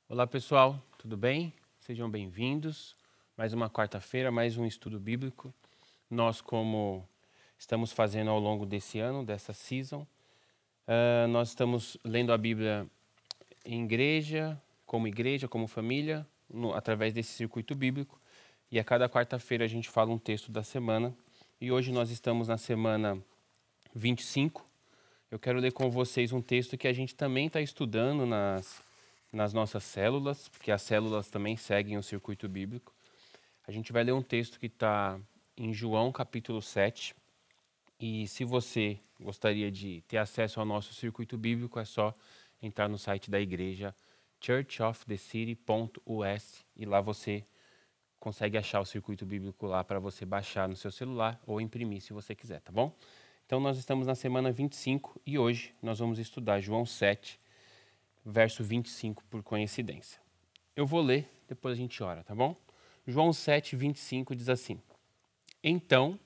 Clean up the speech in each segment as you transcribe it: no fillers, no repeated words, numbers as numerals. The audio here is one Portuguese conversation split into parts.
Olá pessoal, tudo bem? Sejam bem-vindos. Mais uma quarta-feira, mais um estudo bíblico. Nós, como estamos fazendo ao longo desse ano, dessa season, nós estamos lendo a Bíblia em igreja, como família, através desse circuito bíblico. E a cada quarta-feira a gente fala um texto da semana. E hoje nós estamos na semana 25. Eu quero ler com vocês um texto que a gente também está estudando nas nossas células, porque as células também seguem o circuito bíblico. A gente vai ler um texto que está em João capítulo 7. E se você gostaria de ter acesso ao nosso circuito bíblico, é só entrar no site da igreja churchofthecity.us e lá você consegue achar o circuito bíblico lá para você baixar no seu celular ou imprimir se você quiser, tá bom? Então nós estamos na semana 25 e hoje nós vamos estudar João 7, verso 25 por coincidência. Eu vou ler, depois a gente ora, tá bom? João 7, 25 diz assim: Então,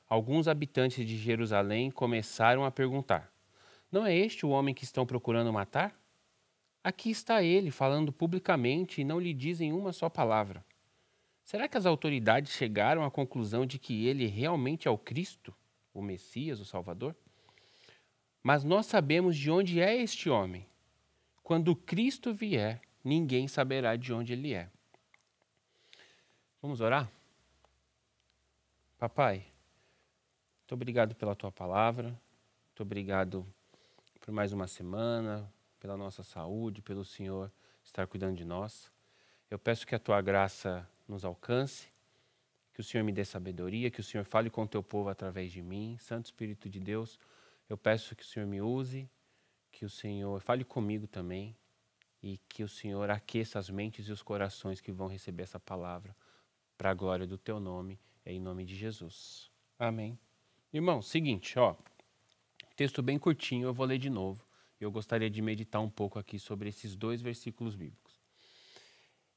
alguns habitantes de Jerusalém começaram a perguntar: Não é este o homem que estão procurando matar? Aqui está ele, falando publicamente e não lhe dizem uma só palavra. Será que as autoridades chegaram à conclusão de que ele realmente é o Cristo, o Messias, o Salvador? Mas nós sabemos de onde é este homem. Quando Cristo vier, ninguém saberá de onde ele é. Vamos orar? Papai, muito obrigado pela tua palavra, muito obrigado por mais uma semana, pela nossa saúde, pelo Senhor estar cuidando de nós. Eu peço que a tua graça nos alcance, que o Senhor me dê sabedoria, que o Senhor fale com o teu povo através de mim. Santo Espírito de Deus, eu peço que o Senhor me use, que o Senhor fale comigo também e que o Senhor aqueça as mentes e os corações que vão receber essa palavra para a glória do teu nome, em nome de Jesus. Amém. Irmão, seguinte, ó, texto bem curtinho, eu vou ler de novo. Eu gostaria de meditar um pouco aqui sobre esses dois versículos bíblicos.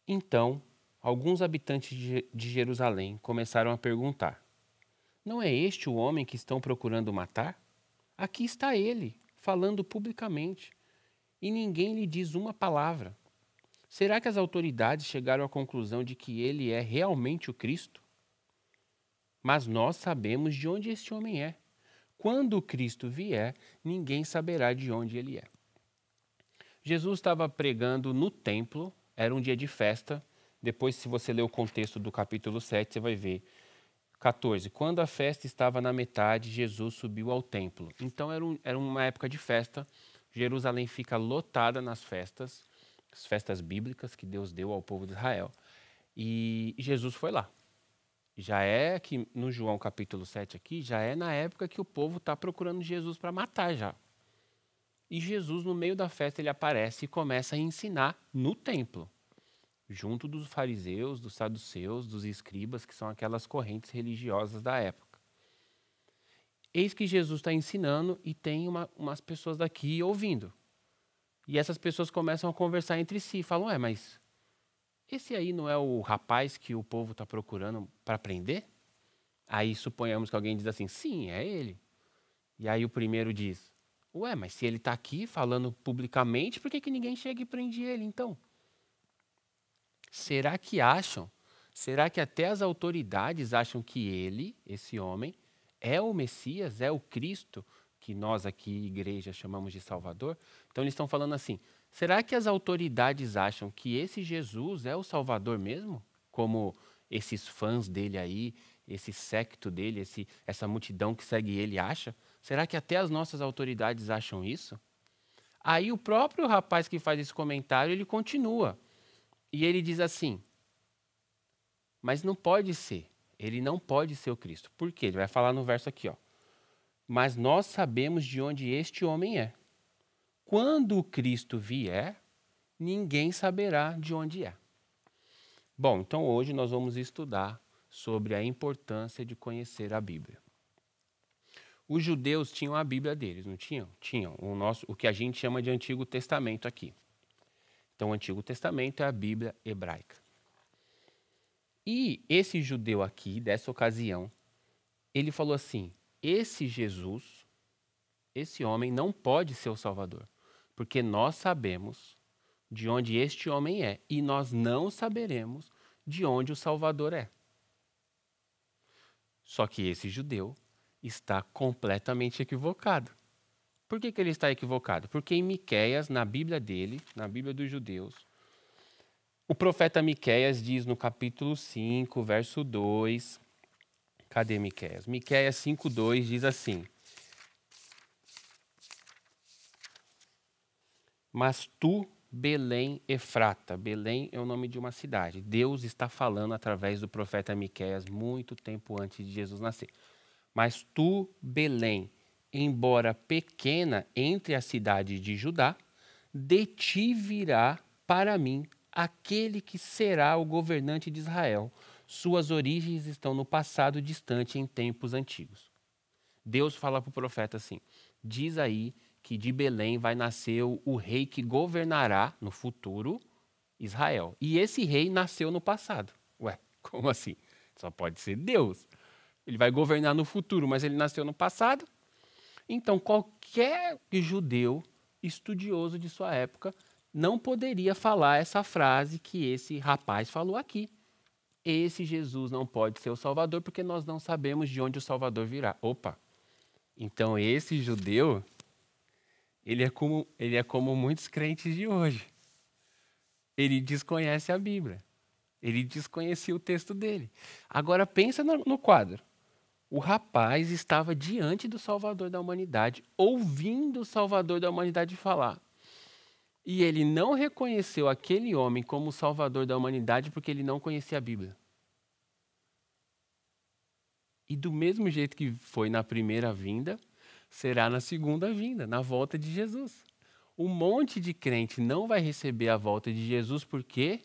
Então, alguns habitantes de Jerusalém começaram a perguntar: Não é este o homem que estão procurando matar? Aqui está ele, falando publicamente, e ninguém lhe diz uma palavra. Será que as autoridades chegaram à conclusão de que ele é realmente o Cristo? Mas nós sabemos de onde este homem é. Quando o Cristo vier, ninguém saberá de onde ele é. Jesus estava pregando no templo, era um dia de festa. Depois, se você ler o contexto do capítulo 7, você vai ver. 14. Quando a festa estava na metade, Jesus subiu ao templo. Então, era uma época de festa. Jerusalém fica lotada nas festas, as festas bíblicas que Deus deu ao povo de Israel. E Jesus foi lá. Já é que no João capítulo 7 aqui, já é na época que o povo está procurando Jesus para matar já. E Jesus, no meio da festa, ele aparece e começa a ensinar no templo, junto dos fariseus, dos saduceus, dos escribas, que são aquelas correntes religiosas da época. Eis que Jesus está ensinando e tem umas pessoas daqui ouvindo. E essas pessoas começam a conversar entre si e falam: mas esse aí não é o rapaz que o povo está procurando para prender? Aí suponhamos que alguém diz assim: sim, é ele. E aí o primeiro diz: mas se ele está aqui falando publicamente, por que ninguém chega e prende ele então? Será que acham? Será que até as autoridades acham que ele, esse homem, é o Messias, é o Cristo, que nós aqui, igreja, chamamos de Salvador? Então eles estão falando assim: será que as autoridades acham que esse Jesus é o Salvador mesmo? Como esses fãs dele aí, esse séquito dele, essa multidão que segue ele acha? Será que até as nossas autoridades acham isso? Aí o próprio rapaz que faz esse comentário, ele continua. E ele diz assim: mas não pode ser. Ele não pode ser o Cristo. Por quê? Ele vai falar no verso aqui, ó. Mas nós sabemos de onde este homem é. Quando o Cristo vier, ninguém saberá de onde é. Bom, então hoje nós vamos estudar sobre a importância de conhecer a Bíblia. Os judeus tinham a Bíblia deles, não tinham? Tinham o que a gente chama de Antigo Testamento aqui. Então, o Antigo Testamento é a Bíblia hebraica. E esse judeu aqui, dessa ocasião, ele falou assim: esse Jesus, esse homem não pode ser o Salvador, porque nós sabemos de onde este homem é, e nós não saberemos de onde o Salvador é. Só que esse judeu está completamente equivocado. Por que ele está equivocado? Porque em Miqueias, na Bíblia dele, na Bíblia dos judeus, o profeta Miqueias diz no capítulo 5, verso 2, cadê Miqueias? Miqueias 5:2 diz assim: Mas tu, Belém Efrata, Belém é o nome de uma cidade. Deus está falando através do profeta Miqueias muito tempo antes de Jesus nascer. Mas tu, Belém, embora pequena entre as cidades de Judá, de ti virá para mim aquele que será o governante de Israel. Suas origens estão no passado distante, em tempos antigos. Deus fala para o profeta assim: diz aí que de Belém vai nascer o rei que governará no futuro Israel. E esse rei nasceu no passado. Ué, como assim? Só pode ser Deus. Ele vai governar no futuro, mas ele nasceu no passado. Então, qualquer judeu estudioso de sua época não poderia falar essa frase que esse rapaz falou aqui. Esse Jesus não pode ser o Salvador porque nós não sabemos de onde o Salvador virá. Opa! Então, esse judeu, ele é como muitos crentes de hoje. Ele desconhece a Bíblia. Ele desconhecia o texto dele. Agora, pensa no quadro. O rapaz estava diante do Salvador da humanidade, ouvindo o Salvador da humanidade falar. E ele não reconheceu aquele homem como o Salvador da humanidade porque ele não conhecia a Bíblia. E do mesmo jeito que foi na primeira vinda, será na segunda vinda, na volta de Jesus. Um monte de crente não vai receber a volta de Jesus porque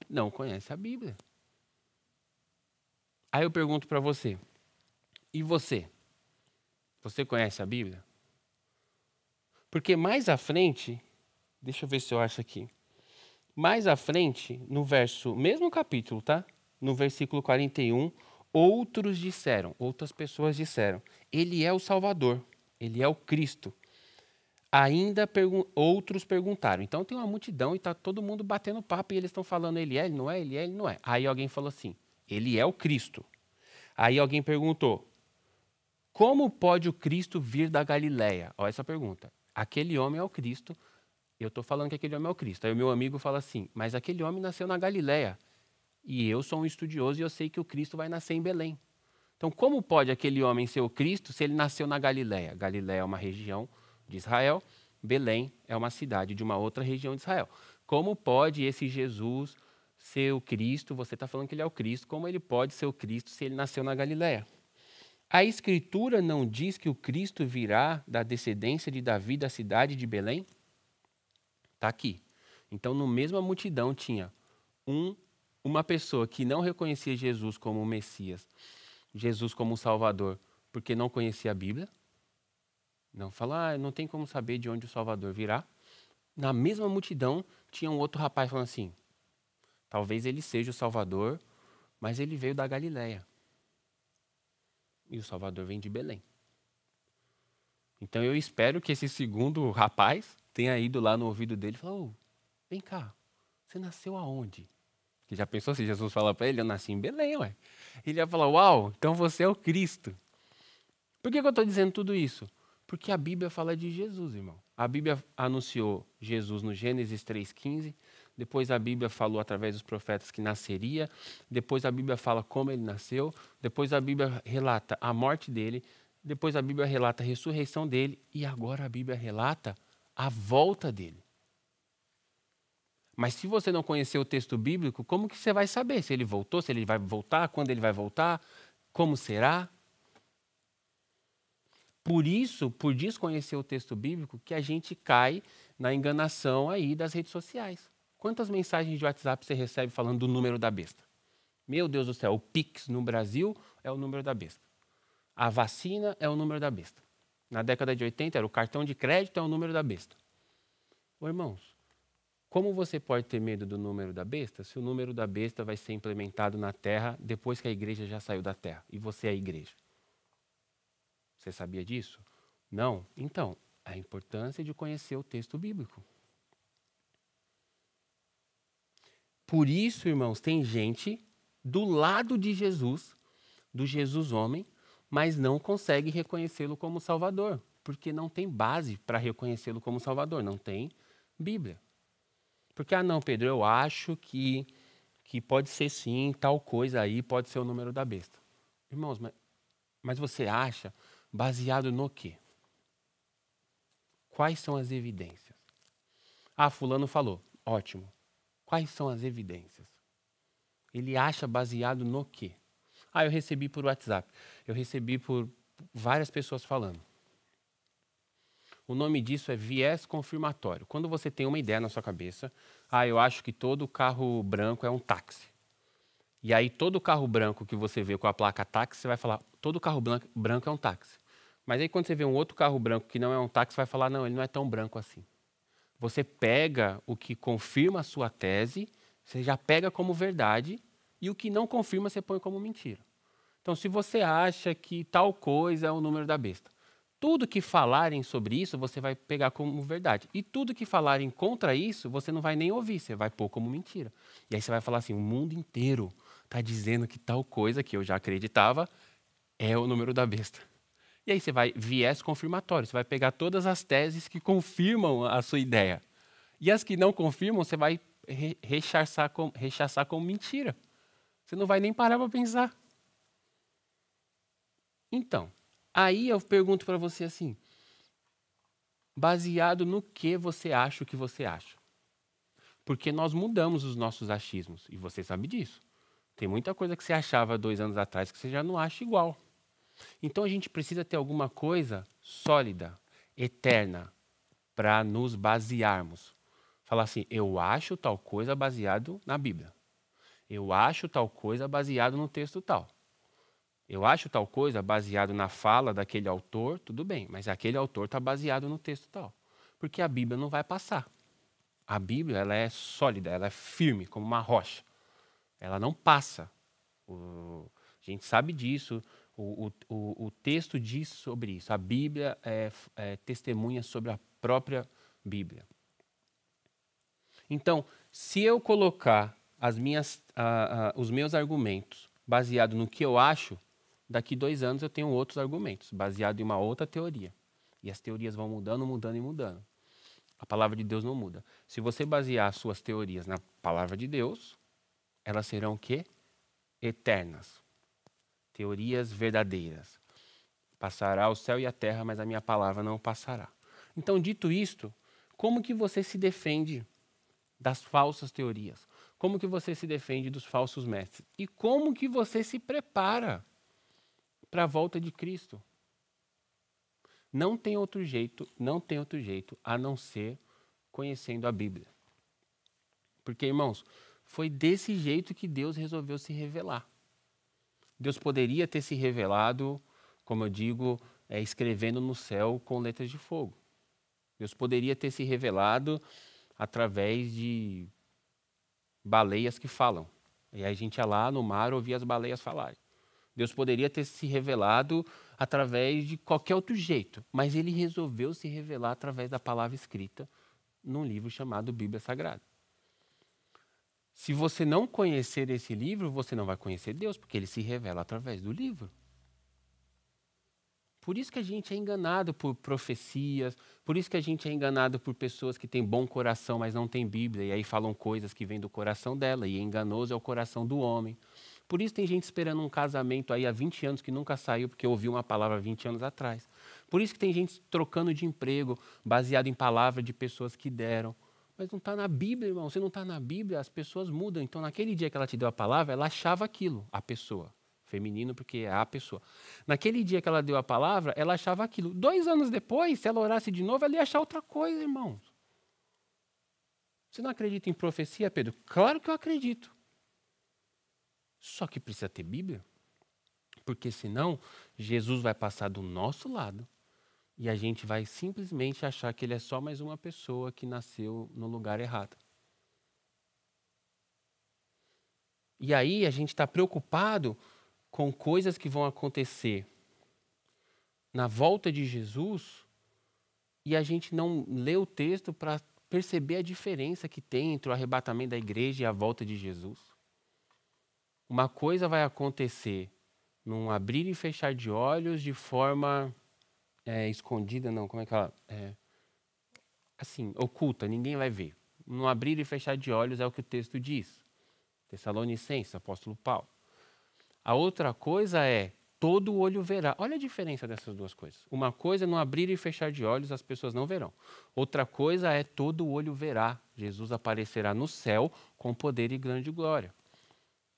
não conhece a Bíblia. Aí eu pergunto para você, e você? Você conhece a Bíblia? Porque mais à frente, deixa eu ver se eu acho aqui. Mais à frente, no verso, mesmo capítulo, tá? No versículo 41, outras pessoas disseram, ele é o Salvador, ele é o Cristo. Ainda outros perguntaram. Então tem uma multidão e está todo mundo batendo papo e eles estão falando, ele é, ele não é, ele é, ele não é. Aí alguém falou assim, ele é o Cristo. Aí alguém perguntou, como pode o Cristo vir da Galileia? Olha essa pergunta. Aquele homem é o Cristo, eu estou falando que aquele homem é o Cristo. Aí o meu amigo fala assim, mas aquele homem nasceu na Galileia. E eu sou um estudioso e eu sei que o Cristo vai nascer em Belém. Então, como pode aquele homem ser o Cristo se ele nasceu na Galileia? Galileia é uma região de Israel, Belém é uma cidade de uma outra região de Israel. Como pode esse Jesus ser o Cristo? Você está falando que ele é o Cristo. Como ele pode ser o Cristo se ele nasceu na Galileia? A Escritura não diz que o Cristo virá da descendência de Davi da cidade de Belém? Está aqui. Então, no mesma multidão tinha uma pessoa que não reconhecia Jesus como o Messias, Jesus como o Salvador, porque não conhecia a Bíblia. Não fala, não tem como saber de onde o Salvador virá. Na mesma multidão tinha um outro rapaz falando assim, talvez ele seja o Salvador, mas ele veio da Galileia. E o Salvador vem de Belém. Então eu espero que esse segundo rapaz tenha ido lá no ouvido dele e falou, vem cá, você nasceu aonde? Que já pensou se Jesus fala para ele, eu nasci em Belém, ué. Ele ia falar, uau, então você é o Cristo. Por que eu estou dizendo tudo isso? Porque a Bíblia fala de Jesus, irmão. A Bíblia anunciou Jesus no Gênesis 3,15. Depois a Bíblia falou através dos profetas que nasceria. Depois a Bíblia fala como ele nasceu. Depois a Bíblia relata a morte dele. Depois a Bíblia relata a ressurreição dele. E agora a Bíblia relata a volta dele. Mas se você não conhecer o texto bíblico, como que você vai saber se ele voltou, se ele vai voltar, quando ele vai voltar, como será? Por isso, por desconhecer o texto bíblico, que a gente cai na enganação aí das redes sociais. Quantas mensagens de WhatsApp você recebe falando do número da besta? Meu Deus do céu, o Pix no Brasil é o número da besta. A vacina é o número da besta. Na década de 80 era o cartão de crédito é o número da besta. Ô, irmãos, como você pode ter medo do número da besta se o número da besta vai ser implementado na Terra depois que a igreja já saiu da Terra e você é a igreja? Você sabia disso? Não? Então, a importância de conhecer o texto bíblico. Por isso, irmãos, tem gente do lado de Jesus, do Jesus homem, mas não consegue reconhecê-lo como Salvador, porque não tem base para reconhecê-lo como Salvador, não tem Bíblia. Porque, não, Pedro, eu acho que pode ser sim, tal coisa aí, pode ser o número da besta. Irmãos, mas você acha baseado no quê? Quais são as evidências? Fulano falou, ótimo. Quais são as evidências? Ele acha baseado no quê? Eu recebi por WhatsApp. Eu recebi por várias pessoas falando. O nome disso é viés confirmatório. Quando você tem uma ideia na sua cabeça, eu acho que todo carro branco é um táxi. E aí todo carro branco que você vê com a placa táxi, você vai falar, todo carro branco é um táxi. Mas aí quando você vê um outro carro branco que não é um táxi, você vai falar, não, ele não é tão branco assim. Você pega o que confirma a sua tese, você já pega como verdade, e o que não confirma você põe como mentira. Então, se você acha que tal coisa é o número da besta, tudo que falarem sobre isso, você vai pegar como verdade. E tudo que falarem contra isso, você não vai nem ouvir, você vai pôr como mentira. E aí você vai falar assim, o mundo inteiro está dizendo que tal coisa que eu já acreditava é o número da besta. E aí você vai, viés confirmatório, você vai pegar todas as teses que confirmam a sua ideia. E as que não confirmam, você vai rechaçar como mentira. Você não vai nem parar para pensar. Então, aí eu pergunto para você assim, baseado no que você acha o que você acha? Porque nós mudamos os nossos achismos, e você sabe disso. Tem muita coisa que você achava 2 anos atrás que você já não acha igual. Então a gente precisa ter alguma coisa sólida, eterna, para nos basearmos. Falar assim, eu acho tal coisa baseado na Bíblia. Eu acho tal coisa baseado no texto tal. Eu acho tal coisa baseado na fala daquele autor, tudo bem, mas aquele autor está baseado no texto tal. Porque a Bíblia não vai passar. A Bíblia ela é sólida, ela é firme, como uma rocha. Ela não passa. A gente sabe disso, o texto diz sobre isso. A Bíblia é testemunha sobre a própria Bíblia. Então, se eu colocar os meus argumentos baseado no que eu acho, daqui 2 anos eu tenho outros argumentos, baseado em uma outra teoria. E as teorias vão mudando, mudando e mudando. A palavra de Deus não muda. Se você basear suas teorias na palavra de Deus, elas serão o quê? Eternas. Teorias verdadeiras. Passará o céu e a terra, mas a minha palavra não passará. Então, dito isto, como que você se defende das falsas teorias? Como que você se defende dos falsos mestres? E como que você se prepara para a volta de Cristo? Não tem outro jeito a não ser conhecendo a Bíblia. Porque, irmãos, foi desse jeito que Deus resolveu se revelar. Deus poderia ter se revelado, como eu digo, escrevendo no céu com letras de fogo. Deus poderia ter se revelado através de baleias que falam. E aí a gente ia lá no mar ouvir as baleias falarem. Deus poderia ter se revelado através de qualquer outro jeito, mas ele resolveu se revelar através da palavra escrita num livro chamado Bíblia Sagrada. Se você não conhecer esse livro, você não vai conhecer Deus, porque ele se revela através do livro. Por isso que a gente é enganado por profecias, por isso que a gente é enganado por pessoas que têm bom coração, mas não têm Bíblia, e aí falam coisas que vêm do coração dela, e enganoso é o coração do homem. Por isso tem gente esperando um casamento aí há 20 anos que nunca saiu, porque ouviu uma palavra 20 anos atrás. Por isso que tem gente trocando de emprego, baseado em palavra de pessoas que deram. Mas não está na Bíblia, irmão. Se não está na Bíblia, as pessoas mudam. Então, naquele dia que ela te deu a palavra, ela achava aquilo, a pessoa. Feminino, porque é a pessoa. Naquele dia que ela deu a palavra, ela achava aquilo. 2 anos depois, se ela orasse de novo, ela ia achar outra coisa, irmãos. Você não acredita em profecia, Pedro? Claro que eu acredito. Só que precisa ter Bíblia. Porque senão, Jesus vai passar do nosso lado e a gente vai simplesmente achar que ele é só mais uma pessoa que nasceu no lugar errado. E aí a gente está preocupado com coisas que vão acontecer na volta de Jesus e a gente não lê o texto para perceber a diferença que tem entre o arrebatamento da igreja e a volta de Jesus. Uma coisa vai acontecer num abrir e fechar de olhos de forma escondida, não, como é que ela... assim, oculta, ninguém vai ver. Num abrir e fechar de olhos é o que o texto diz. Tessalonicenses, apóstolo Paulo. A outra coisa é todo olho verá. Olha a diferença dessas duas coisas. Uma coisa é no abrir e fechar de olhos, as pessoas não verão. Outra coisa é todo olho verá. Jesus aparecerá no céu com poder e grande glória.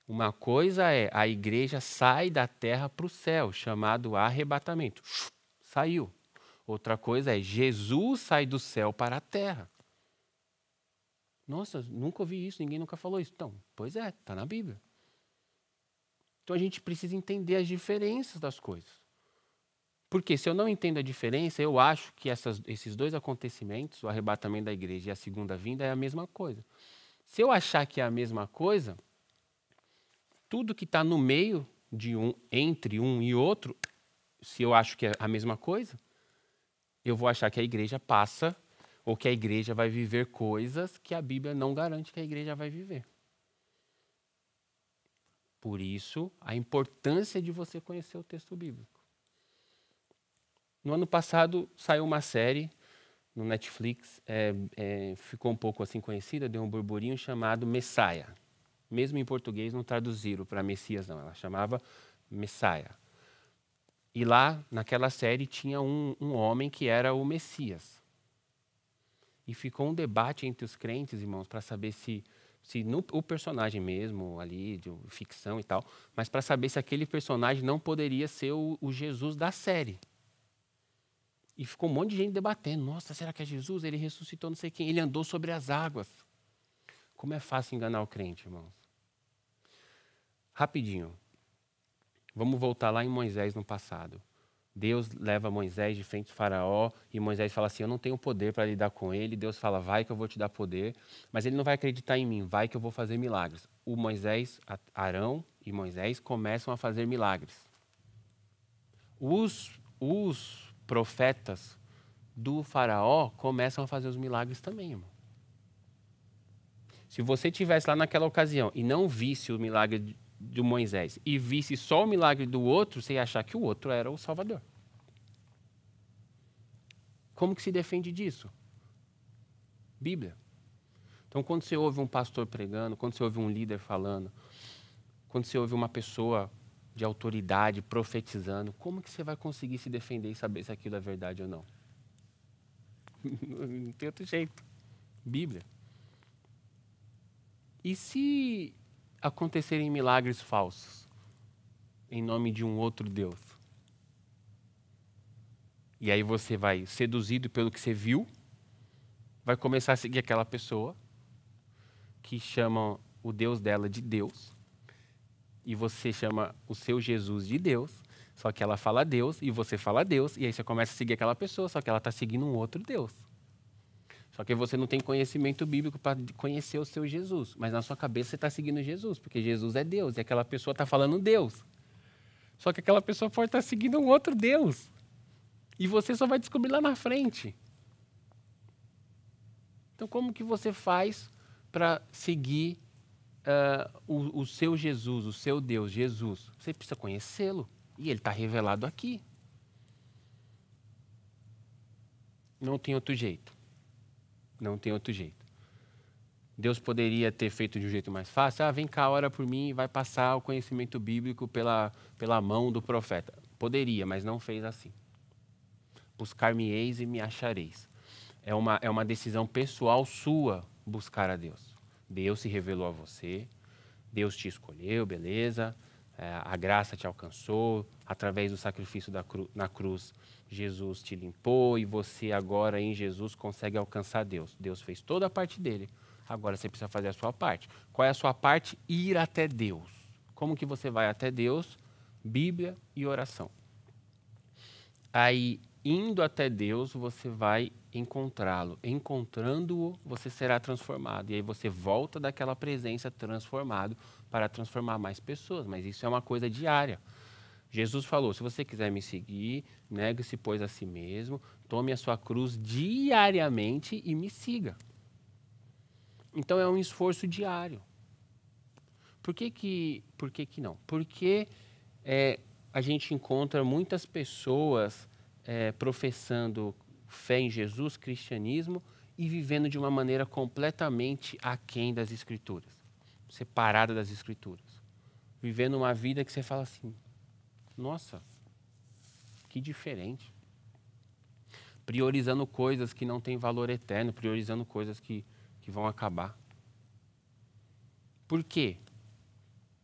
Uma coisa é a igreja sai da terra para o céu, chamado arrebatamento. Saiu. Outra coisa é Jesus sai do céu para a terra. Nossa, nunca ouvi isso, ninguém nunca falou isso. Então, pois é, está na Bíblia. Então a gente precisa entender as diferenças das coisas. Porque se eu não entendo a diferença, eu acho que esses dois acontecimentos, o arrebatamento da igreja e a segunda vinda, é a mesma coisa. Se eu achar que é a mesma coisa, tudo que está no meio de entre um e outro, se eu acho que é a mesma coisa, eu vou achar que a igreja passa ou que a igreja vai viver coisas que a Bíblia não garante que a igreja vai viver. Por isso, a importância de você conhecer o texto bíblico. No ano passado, saiu uma série no Netflix, ficou um pouco assim conhecida, deu um burburinho, chamado Messiah. Mesmo em português não traduziram para Messias, não. Ela chamava Messiah. E lá, naquela série, tinha um homem que era o Messias. E ficou um debate entre os crentes, irmãos, para saber se o personagem mesmo, ali, de ficção e tal, mas para saber se aquele personagem não poderia ser o Jesus da série. E ficou um monte de gente debatendo. Nossa, será que é Jesus? Ele ressuscitou não sei quem. Ele andou sobre as águas. Como é fácil enganar o crente, irmãos. Rapidinho. Vamos voltar lá em Moisés no passado. Deus leva Moisés de frente ao faraó e Moisés fala assim, eu não tenho poder para lidar com ele. Deus fala, vai que eu vou te dar poder, mas ele não vai acreditar em mim, vai que eu vou fazer milagres. O Moisés, Arão e Moisés começam a fazer milagres. Os profetas do faraó começam a fazer os milagres também, irmão. Se você estivesse lá naquela ocasião e não visse o milagre de Moisés e visse só o milagre do outro, você ia achar que o outro era o Salvador. Como que se defende disso? Bíblia. Então, quando você ouve um pastor pregando, quando você ouve um líder falando, quando você ouve uma pessoa de autoridade profetizando, como que você vai conseguir se defender e saber se aquilo é verdade ou não? Não tem outro jeito. Bíblia. E se acontecerem milagres falsos em nome de um outro Deus? E aí você vai, seduzido pelo que você viu, vai começar a seguir aquela pessoa que chama o Deus dela de Deus, e você chama o seu Jesus de Deus, só que ela fala Deus e você fala Deus, e aí você começa a seguir aquela pessoa, só que ela está seguindo um outro Deus. Só que você não tem conhecimento bíblico para conhecer o seu Jesus, mas na sua cabeça você está seguindo Jesus, porque Jesus é Deus, e aquela pessoa está falando Deus. Só que aquela pessoa pode estar seguindo um outro Deus. E você só vai descobrir lá na frente. Então, como que você faz para seguir o seu Jesus, o seu Deus, Jesus? Você precisa conhecê-lo. E ele está revelado aqui. Não tem outro jeito. Não tem outro jeito. Deus poderia ter feito de um jeito mais fácil. Vem cá, ora por mim e vai passar o conhecimento bíblico pela mão do profeta. Poderia, mas não fez assim. Buscar-me-eis e me achareis. É uma decisão pessoal sua buscar a Deus. Deus se revelou a você, Deus te escolheu, beleza, a graça te alcançou, através do sacrifício na cruz, Jesus te limpou e você agora em Jesus consegue alcançar Deus. Deus fez toda a parte dele, agora você precisa fazer a sua parte. Qual é a sua parte? Ir até Deus. Como que você vai até Deus? Bíblia e oração. Aí, indo até Deus, você vai encontrá-lo. Encontrando-o, você será transformado. E aí você volta daquela presença transformado para transformar mais pessoas. Mas isso é uma coisa diária. Jesus falou, se você quiser me seguir, negue-se, pois, a si mesmo, tome a sua cruz diariamente e me siga. Então é um esforço diário. Por que não? Porque a gente encontra muitas pessoas professando fé em Jesus, cristianismo, e vivendo de uma maneira completamente aquém das Escrituras, separada das Escrituras. Vivendo uma vida que você fala assim, nossa, que diferente. Priorizando coisas que não têm valor eterno, priorizando coisas que vão acabar. Por quê?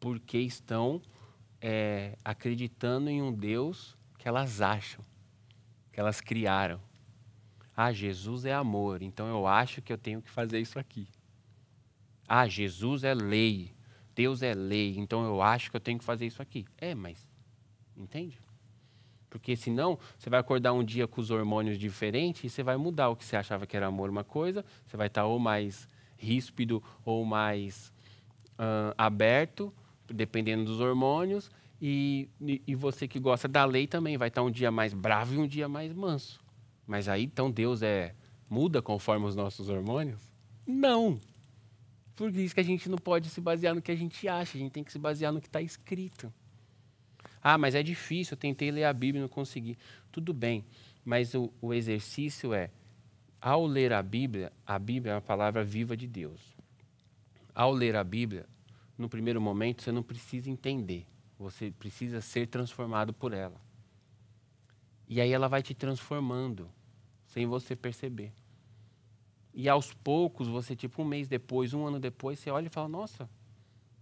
Porque estão acreditando em um Deus que elas acham, que elas criaram. Ah, Jesus é amor, então eu acho que eu tenho que fazer isso aqui. Ah, Jesus é lei, Deus é lei, então eu acho que eu tenho que fazer isso aqui. Mas, entende? Porque senão, você vai acordar um dia com os hormônios diferentes e você vai mudar o que você achava que era amor uma coisa, você vai estar ou mais ríspido ou mais aberto, dependendo dos hormônios, e você que gosta da lei também vai estar um dia mais bravo e um dia mais manso. Mas aí, então, Deus muda conforme os nossos hormônios? Não! Por isso que a gente não pode se basear no que a gente acha, a gente tem que se basear no que está escrito. Ah, mas é difícil, eu tentei ler a Bíblia e não consegui. Tudo bem, mas o exercício ao ler a Bíblia é uma palavra viva de Deus. Ao ler a Bíblia, no primeiro momento, você não precisa entender, você precisa ser transformado por ela. E aí ela vai te transformando, sem você perceber. E aos poucos, você tipo um mês depois, um ano depois, você olha e fala, nossa,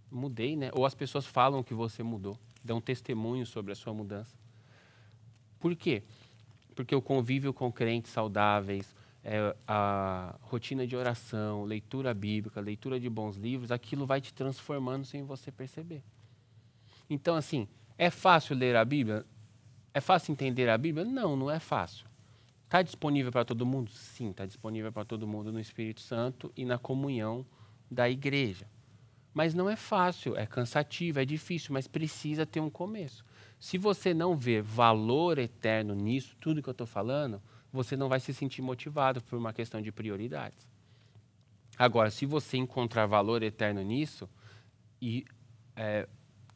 mudei, né? Ou as pessoas falam que você mudou, dão testemunho sobre a sua mudança. Por quê? Porque o convívio com crentes saudáveis, a rotina de oração, leitura bíblica, leitura de bons livros, aquilo vai te transformando sem você perceber. Então, assim, é fácil ler a Bíblia? É fácil entender a Bíblia? Não, não é fácil. Está disponível para todo mundo? Sim, está disponível para todo mundo no Espírito Santo e na comunhão da igreja. Mas não é fácil, é cansativo, é difícil, mas precisa ter um começo. Se você não vê valor eterno nisso, tudo que eu estou falando, você não vai se sentir motivado por uma questão de prioridades. Agora, se você encontrar valor eterno nisso,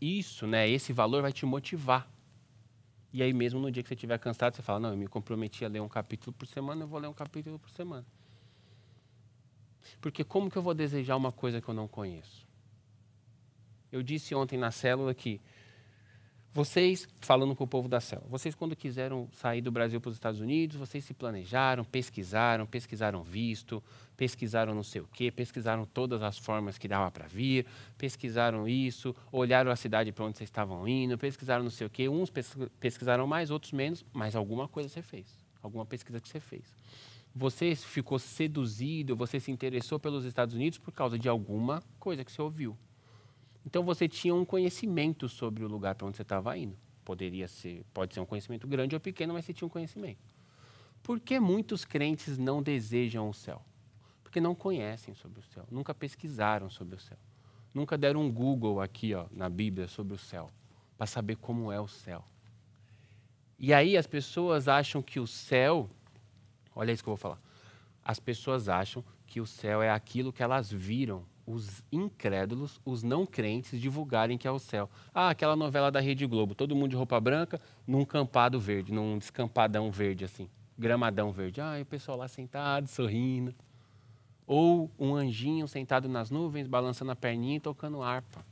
esse valor vai te motivar. E aí mesmo no dia que você estiver cansado, você fala, não, eu me comprometi a ler um capítulo por semana, eu vou ler um capítulo por semana. Porque como que eu vou desejar uma coisa que eu não conheço? Eu disse ontem na célula que vocês, falando com o povo da célula, vocês quando quiseram sair do Brasil para os Estados Unidos, vocês se planejaram, pesquisaram visto, pesquisaram não sei o quê, pesquisaram todas as formas que dava para vir, pesquisaram isso, olharam a cidade para onde vocês estavam indo, pesquisaram não sei o quê, uns pesquisaram mais, outros menos, mas alguma coisa você fez, alguma pesquisa que você fez. Você ficou seduzido, você se interessou pelos Estados Unidos por causa de alguma coisa que você ouviu. Então você tinha um conhecimento sobre o lugar para onde você estava indo. Pode ser um conhecimento grande ou pequeno, mas você tinha um conhecimento. Por que muitos crentes não desejam o céu? Porque não conhecem sobre o céu, nunca pesquisaram sobre o céu. Nunca deram um Google aqui na Bíblia sobre o céu, para saber como é o céu. E aí as pessoas acham que o céu, olha isso que eu vou falar, as pessoas acham que o céu é aquilo que elas viram os incrédulos, os não crentes, divulgarem que é o céu. Ah, aquela novela da Rede Globo, todo mundo de roupa branca, num campado verde, num descampadão verde, assim, gramadão verde. Ah, e o pessoal lá sentado, sorrindo. Ou um anjinho sentado nas nuvens, balançando a perninha e tocando harpa.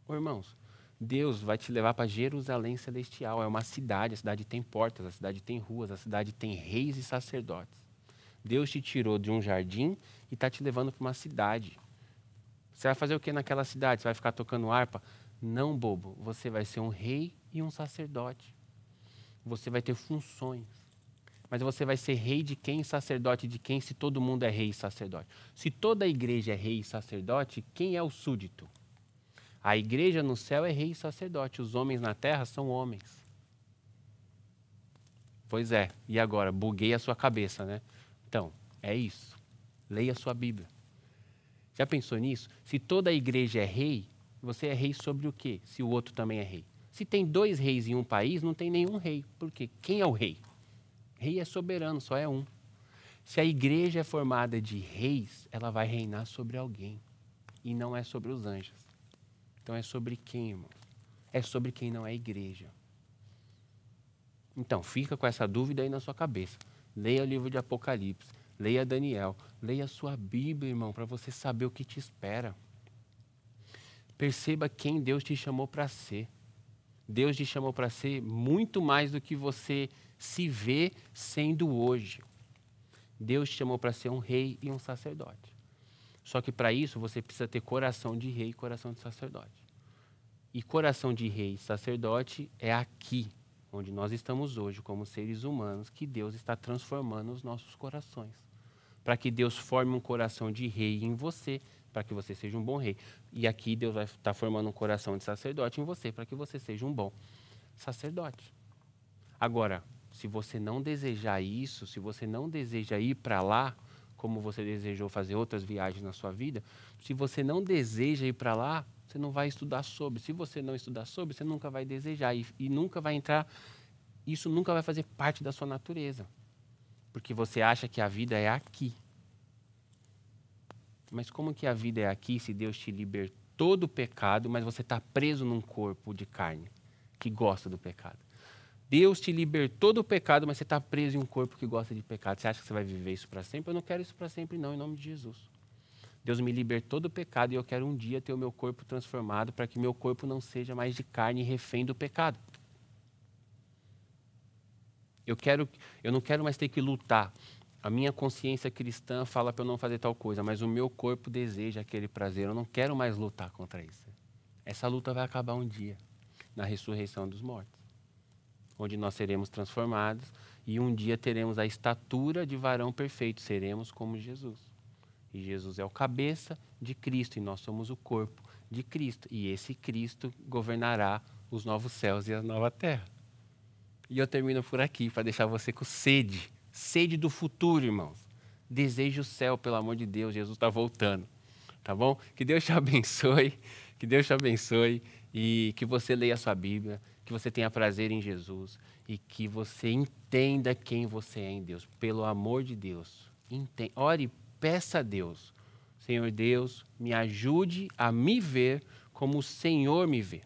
Ô, irmãos, Deus vai te levar para Jerusalém Celestial. É uma cidade, a cidade tem portas, a cidade tem ruas, a cidade tem reis e sacerdotes. Deus te tirou de um jardim e está te levando para uma cidade. Você vai fazer o que naquela cidade? Você vai ficar tocando harpa? Não, bobo. Você vai ser um rei e um sacerdote. Você vai ter funções. Mas você vai ser rei de quem e sacerdote de quem se todo mundo é rei e sacerdote? Se toda a igreja é rei e sacerdote, quem é o súdito? A igreja no céu é rei e sacerdote. Os homens na terra são homens. Pois é. E agora? Buguei a sua cabeça, né? Então, é isso. Leia a sua Bíblia. Já pensou nisso? Se toda a igreja é rei, você é rei sobre o quê? Se o outro também é rei. Se tem 2 reis em um país, não tem nenhum rei. Por quê? Quem é o rei? Rei é soberano, só é um. Se a igreja é formada de reis, ela vai reinar sobre alguém. E não é sobre os anjos. Então é sobre quem, irmão? É sobre quem não é igreja. Então, fica com essa dúvida aí na sua cabeça. Leia o livro de Apocalipse, leia Daniel, leia a sua Bíblia, irmão, para você saber o que te espera. Perceba quem Deus te chamou para ser. Deus te chamou para ser muito mais do que você se vê sendo hoje. Deus te chamou para ser um rei e um sacerdote. Só que para isso você precisa ter coração de rei e coração de sacerdote. E coração de rei e sacerdote é aqui, onde nós estamos hoje como seres humanos, que Deus está transformando os nossos corações. Para que Deus forme um coração de rei em você, para que você seja um bom rei. E aqui Deus vai estar formando um coração de sacerdote em você, para que você seja um bom sacerdote. Agora, se você não desejar isso, se você não deseja ir para lá, como você desejou fazer outras viagens na sua vida, se você não deseja ir para lá, você não vai estudar sobre. Se você não estudar sobre, você nunca vai desejar e nunca vai entrar, isso nunca vai fazer parte da sua natureza. Porque você acha que a vida é aqui. Mas como que a vida é aqui se Deus te libertou do pecado, mas você está preso num corpo de carne que gosta do pecado? Deus te libertou do pecado, mas você está preso em um corpo que gosta de pecado. Você acha que você vai viver isso para sempre? Eu não quero isso para sempre, não, em nome de Jesus. Deus me libertou do pecado e eu quero um dia ter o meu corpo transformado para que meu corpo não seja mais de carne e refém do pecado. Eu não quero mais ter que lutar. A minha consciência cristã fala para eu não fazer tal coisa, mas o meu corpo deseja aquele prazer. Eu não quero mais lutar contra isso. Essa luta vai acabar um dia, na ressurreição dos mortos, onde nós seremos transformados e um dia teremos a estatura de varão perfeito, seremos como Jesus. E Jesus é o cabeça de Cristo e nós somos o corpo de Cristo. E esse Cristo governará os novos céus e a nova terra. E eu termino por aqui para deixar você com sede do futuro, irmãos. Deseje o céu, pelo amor de Deus, Jesus está voltando, tá bom? Que Deus te abençoe, e que você leia a sua Bíblia, que você tenha prazer em Jesus e que você entenda quem você é em Deus, pelo amor de Deus. Ore, peça a Deus, Senhor Deus, me ajude a me ver como o Senhor me vê.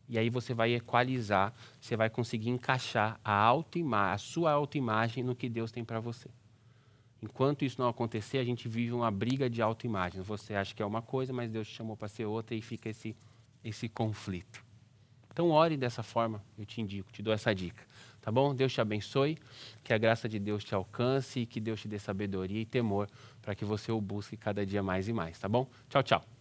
E aí você vai equalizar, você vai conseguir encaixar a sua autoimagem no que Deus tem para você. Enquanto isso não acontecer, a gente vive uma briga de autoimagem. Você acha que é uma coisa, mas Deus te chamou para ser outra e fica esse conflito. Então ore dessa forma, eu te indico, te dou essa dica. Tá bom? Deus te abençoe, que a graça de Deus te alcance e que Deus te dê sabedoria e temor para que você o busque cada dia mais e mais, tá bom? Tchau, tchau.